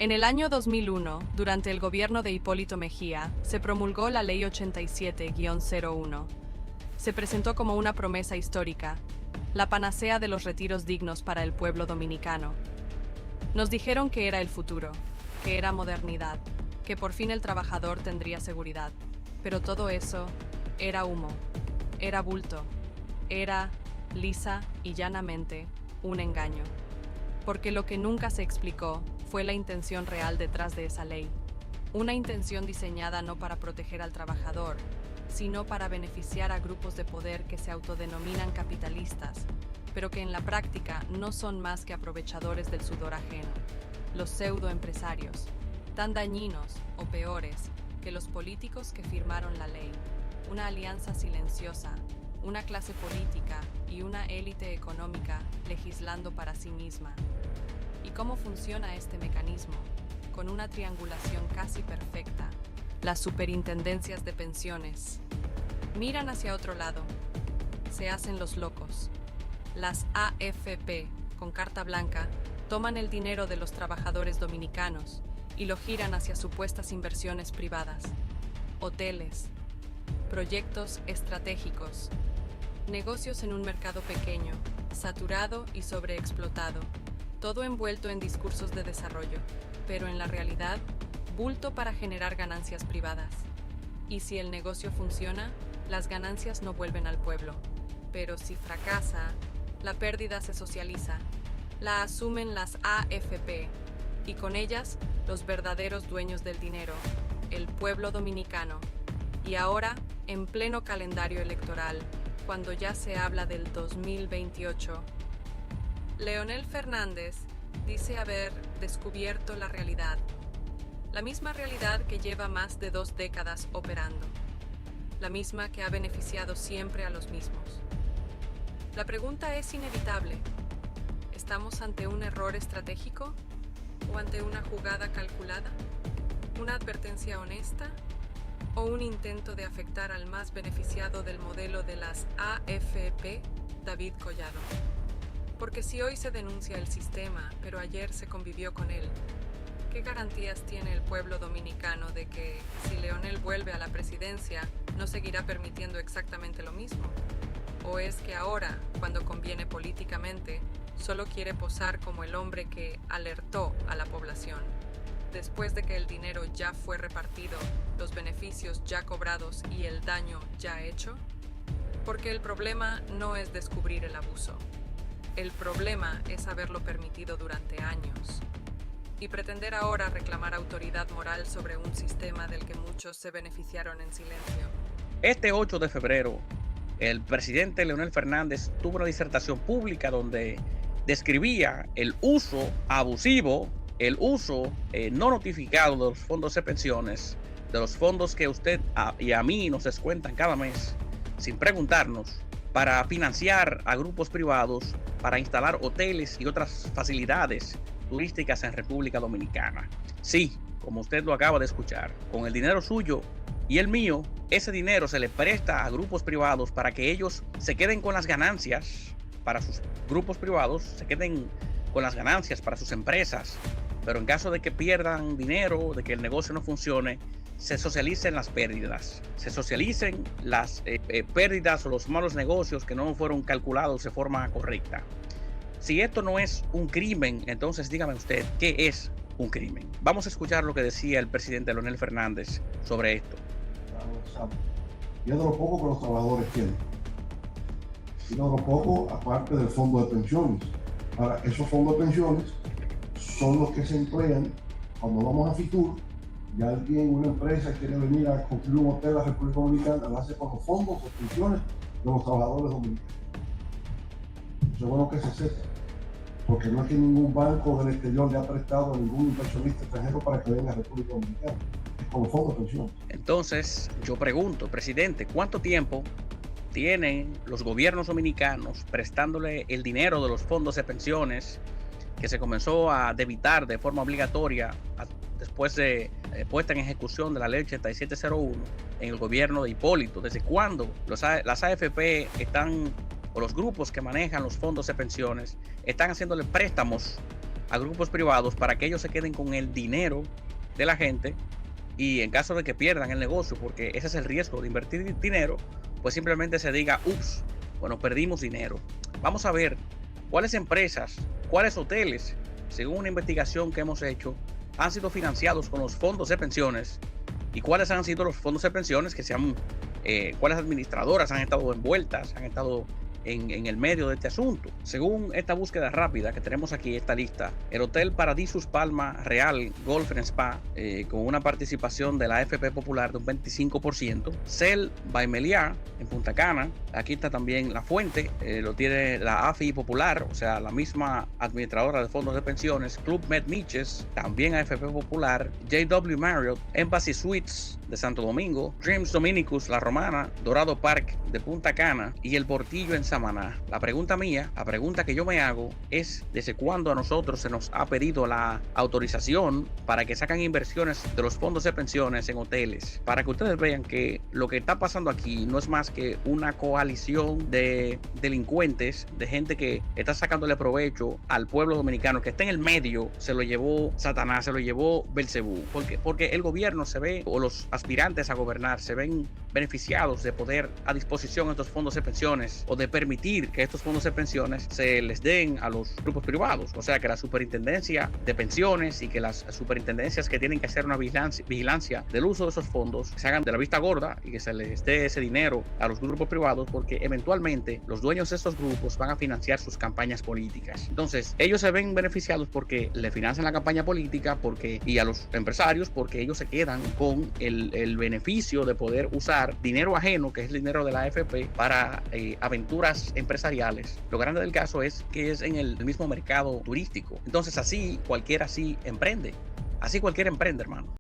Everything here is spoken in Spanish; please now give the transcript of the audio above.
En el año 2001, durante el gobierno de Hipólito Mejía, se promulgó la Ley 87-01. Se presentó como una promesa histórica, la panacea de los retiros dignos para el pueblo dominicano. Nos dijeron que era el futuro, que era modernidad, que por fin el trabajador tendría seguridad. Pero todo eso era humo, era bulto, era, lisa y llanamente, un engaño. Porque lo que nunca se explicó fue la intención real detrás de esa ley. Una intención diseñada no para proteger al trabajador, sino para beneficiar a grupos de poder que se autodenominan capitalistas, pero que en la práctica no son más que aprovechadores del sudor ajeno, los pseudoempresarios, tan dañinos o peores que los políticos que firmaron la ley, una alianza silenciosa, una clase política y una élite económica legislando para sí misma. ¿Y cómo funciona este mecanismo? Con una triangulación casi perfecta, las superintendencias de pensiones miran hacia otro lado, se hacen los locos. Las AFP, con carta blanca, toman el dinero de los trabajadores dominicanos y lo giran hacia supuestas inversiones privadas, hoteles, proyectos estratégicos, negocios en un mercado pequeño, saturado y sobreexplotado, todo envuelto en discursos de desarrollo, pero en la realidad, bulto para generar ganancias privadas. Y si el negocio funciona, las ganancias no vuelven al pueblo, pero si fracasa, la pérdida se socializa, la asumen las AFP, y con ellas los verdaderos dueños del dinero, el pueblo dominicano. Y ahora, en pleno calendario electoral, cuando ya se habla del 2028, Leonel Fernández dice haber descubierto la realidad, la misma realidad que lleva más de 2 décadas operando, la misma que ha beneficiado siempre a los mismos. La pregunta es inevitable. ¿Estamos ante un error estratégico o ante una jugada calculada? ¿Una advertencia honesta o un intento de afectar al más beneficiado del modelo de las AFP, David Collado? Porque si hoy se denuncia el sistema, pero ayer se convivió con él, ¿qué garantías tiene el pueblo dominicano de que, si Leonel vuelve a la presidencia, no seguirá permitiendo exactamente lo mismo? ¿O es que ahora, cuando conviene políticamente, solo quiere posar como el hombre que alertó a la población, después de que el dinero ya fue repartido, los beneficios ya cobrados y el daño ya hecho? Porque el problema no es descubrir el abuso. El problema es haberlo permitido durante años y pretender ahora reclamar autoridad moral sobre un sistema del que muchos se beneficiaron en silencio. Este 8 de febrero, el presidente Leonel Fernández tuvo una disertación pública donde describía el uso abusivo, el uso no notificado de los fondos de pensiones, de los fondos que usted y a mí nos descuentan cada mes sin preguntarnos, para financiar a grupos privados, para instalar hoteles y otras facilidades turísticas en República Dominicana. Sí, como usted lo acaba de escuchar, con el dinero suyo y el mío, ese dinero se le presta a grupos privados para que ellos se queden con las ganancias para sus grupos privados, se queden con las ganancias para sus empresas, pero en caso de que pierdan dinero, de que el negocio no funcione, se socialicen las pérdidas, se socialicen las pérdidas o los malos negocios que no fueron calculados de forma correcta. Si esto no es un crimen, entonces dígame usted, ¿qué es un crimen? Vamos a escuchar lo que decía el presidente Leonel Fernández sobre esto. Y es de lo poco que los trabajadores tienen. Y de lo poco, aparte del fondo de pensiones. Ahora, esos fondos de pensiones son los que se emplean cuando vamos a Fitur. Y alguien, una empresa quiere venir a construir un hotel a la República Dominicana, lo hace con los fondos de pensiones de los trabajadores dominicanos. Eso es bueno que se sepa, porque no es que ningún banco del exterior le ha prestado a ningún inversionista extranjero para que venga a la República Dominicana. Es con los fondos de pensiones. Entonces, yo pregunto, presidente, ¿cuánto tiempo tienen los gobiernos dominicanos prestándole el dinero de los fondos de pensiones que se comenzó a debitar de forma obligatoria después de puesta en ejecución de la ley 8701 en el gobierno de Hipólito? ¿Desde cuándo las AFP están, o los grupos que manejan los fondos de pensiones, están haciéndole préstamos a grupos privados para que ellos se queden con el dinero de la gente, y en caso de que pierdan el negocio, porque ese es el riesgo de invertir dinero, pues simplemente se diga, ups, bueno, perdimos dinero. Vamos a ver cuáles empresas, cuáles hoteles, según una investigación que hemos hecho, han sido financiados con los fondos de pensiones, y cuáles han sido los fondos de pensiones que cuáles administradoras han estado envueltas, han estado en el medio de este asunto. Según esta búsqueda rápida que tenemos aquí, esta lista, el Hotel Paradisus Palma Real Golf and Spa, con una participación de la AFP Popular de un 25%, Cel by Meliá en Punta Cana, aquí está también La Fuente, lo tiene la AFI Popular, o sea, la misma administradora de fondos de pensiones, Club Med Niches, también AFP Popular, JW Marriott, Embassy Suites de Santo Domingo, Dreams Dominicus La Romana, Dorado Park de Punta Cana y El Portillo en Samaná. La pregunta que yo me hago es: ¿desde cuándo a nosotros se nos ha pedido la autorización para que sacan inversiones de los fondos de pensiones en hoteles? Para que ustedes vean que lo que está pasando aquí no es más que una coalición de delincuentes, de gente que está sacándole provecho al pueblo dominicano, que está en el medio. Se lo llevó Satanás, se lo llevó Belcebú, porque el gobierno se ve, o los aspirantes a gobernar se ven beneficiados de poder a disposición estos fondos de pensiones, o de permitir que estos fondos de pensiones se les den a los grupos privados. O sea, que la superintendencia de pensiones y que las superintendencias que tienen que hacer una vigilancia del uso de esos fondos se hagan de la vista gorda y que se les dé ese dinero a los grupos privados, porque eventualmente los dueños de estos grupos van a financiar sus campañas políticas. Entonces ellos se ven beneficiados porque le financian la campaña política, y a los empresarios porque ellos se quedan con el beneficio de poder usar dinero ajeno, que es el dinero de la AFP, para aventuras empresariales. Lo grande del caso es que es en el mismo mercado turístico. Entonces así cualquiera emprende, hermano.